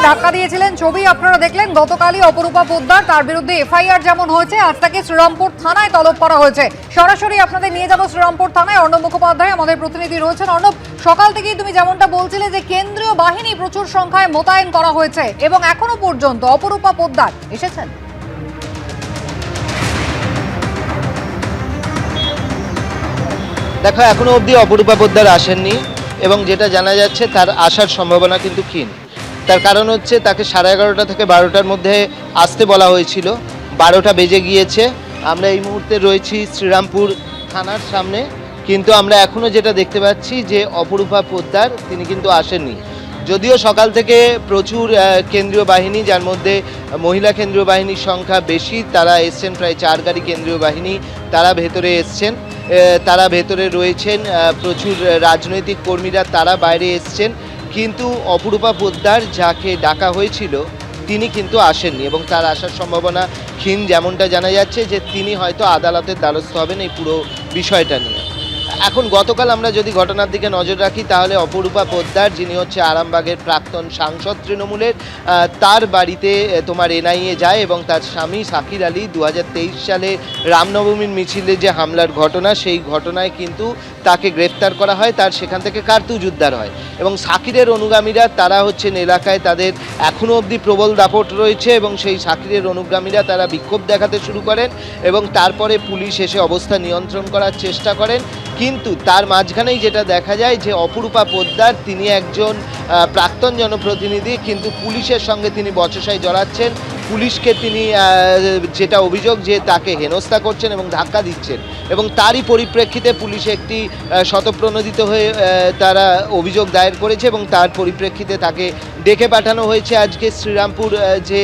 ধাক্কা দিয়েছিলেন ছবি আপনারা দেখলেন গতকালই অপরূপা পোদ্দার, তার বিরুদ্ধে এফআইআর যেমন হয়েছে আজ তাকে শ্রীরামপুর থানায় তলব করা হয়েছে। সরাসরি আপনাদের নিয়ে যাব শ্রীরামপুর থানায়। অর্ণব মুখোপাধ্যায় আমাদের প্রতিনিধি রয়েছেন। অর্ণব, সকাল থেকেই তুমি যেমনটা বলছিলে যে কেন্দ্রীয় বাহিনী প্রচুর সংখ্যায় মোতায়েন করা হয়েছে এবং এখনো পর্যন্ত অপরূপা পোদ্দার এসেছেন। দেখো, এখনো অবধি অপরূপা পোদ্দার আসেননি এবং যেটা জানা যাচ্ছে তার আসার সম্ভাবনা কিন্তু ক্ষীণ। তার কারণ হচ্ছে তাকে 11:30 থেকে 12টার মধ্যে আসতে বলা হয়েছিল, 12টা বেজে গিয়েছে। আমরা এই মুহূর্তে রয়েছি শ্রীরামপুর থানার সামনে, কিন্তু আমরা এখনও যেটা দেখতে পাচ্ছি যে অপরূপা পোদ্দার তিনি কিন্তু আসেননি। যদিও সকাল থেকে প্রচুর কেন্দ্রীয় বাহিনী, যার মধ্যে মহিলা কেন্দ্রীয় বাহিনীর সংখ্যা বেশি, তারা এসছেন, প্রায় 4 গাড়ি কেন্দ্রীয় বাহিনী তারা ভেতরে এসছেন, তারা ভেতরে রয়েছেন। প্রচুর রাজনৈতিক কর্মীরা তারা বাইরে এসছেন, কিন্তু অপরূপা পোদ্দার যাকে ডাকা হয়েছিল তিনি কিন্তু আসেননি এবং তার আসার সম্ভাবনা ক্ষীণ। যেমনটা জানা যাচ্ছে যে তিনি হয়তো আদালতের দ্বারস্থ হবেন এই পুরো বিষয়টা নিয়ে। এখন গতকাল আমরা যদি ঘটনার দিকে নজর রাখি, তাহলে অপরূপা পোদ্দার, যিনি হচ্ছে আরামবাগের প্রাক্তন সাংসদ তৃণমূলের, তার বাড়িতে তোমার এনআইএ যায় এবং তার স্বামী শাকির আলী 2023 সালে রামনবমীর মিছিলে যে হামলার ঘটনা, সেই ঘটনায় কিন্তু তাকে গ্রেফতার করা হয়, তার সেখান থেকে কার্তুজ উদ্ধার হয় এবং শাকিরের অনুগামীরা তারা হচ্ছেন এলাকায়, তাদের এখনও অবধি প্রবল দাপট রয়েছে এবং সেই শাকিরের অনুগামীরা তারা বিক্ষোভ দেখাতে শুরু করেন এবং তারপরে পুলিশ এসে অবস্থা নিয়ন্ত্রণ করার চেষ্টা করেন। কিন্তু তার মাঝখানেই যেটা দেখা যায় যে অপরূপা পোদ্দার তিনি একজন প্রাক্তন জনপ্রতিনিধি, কিন্তু পুলিশের সঙ্গে তিনি বচসায় জড়াচ্ছেন। পুলিশকে তিনি যেটা অভিযোগ যে তাকে হেনস্থা করছেন এবং ধাক্কা দিচ্ছেন, এবং তারই পরিপ্রেক্ষিতে পুলিশ একটি স্বতঃপ্রণোদিত হয়ে তারা অভিযোগ দায়ের করেছে এবং তার পরিপ্রেক্ষিতে তাকে ডেকে পাঠানো হয়েছে আজকে শ্রীরামপুর যে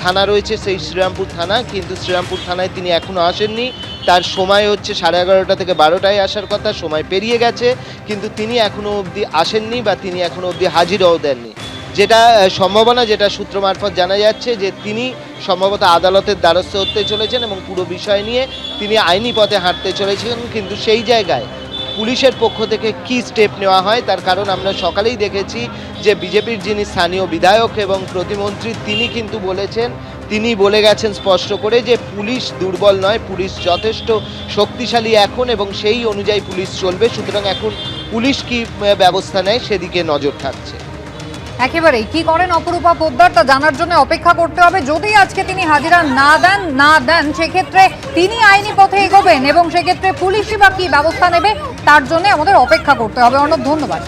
থানা রয়েছে সেই শ্রীরামপুর থানা। কিন্তু শ্রীরামপুর থানায় তিনি এখনও আসেননি। তার সময় হচ্ছে 11:30 থেকে 12টায় আসার কথা, সময় পেরিয়ে গেছে, কিন্তু তিনি এখনও অবধি আসেননি বা তিনি এখনও অবধি হাজিরাও দেননি। যেটা সম্ভাবনা, যেটা সূত্র মারফত জানা যাচ্ছে যে তিনি সম্ভবত আদালতের দ্বারস্থ হতে চলেছেন এবং পুরো বিষয় নিয়ে তিনি আইনি পথে হাঁটতে চলেছেন। কিন্তু সেই জায়গায় পুলিশের পক্ষ থেকে কি স্টেপ নেওয়া হয়, তার কারণ আমরা সকালেই দেখেছি যে বিজেপির যিনি স্থানীয় বিধায়ক এবং প্রতিমন্ত্রী, তিনি কিন্তু বলেছেন, তিনি বলে গেছেন স্পষ্ট করে যে পুলিশ দুর্বল নয়, পুলিশ যথেষ্ট শক্তিশালী এখন এবং সেই অনুযায়ী পুলিশ চলবে। সুতরাং এখন পুলিশ কি ব্যবস্থা নেয় সেদিকে নজর থাকছে। একেবারেই কি করেন অপরূপা পোদ্দার তা জানার জন্য অপেক্ষা করতে হবে। যদি আজকে তিনি হাজিরা না দেন সেক্ষেত্রে তিনি আইনি পথে এগোবেন এবং সেক্ষেত্রে পুলিশই বা কি ব্যবস্থা নেবে তার জন্য আমাদের অপেক্ষা করতে হবে। অর্ণব, ধন্যবাদ।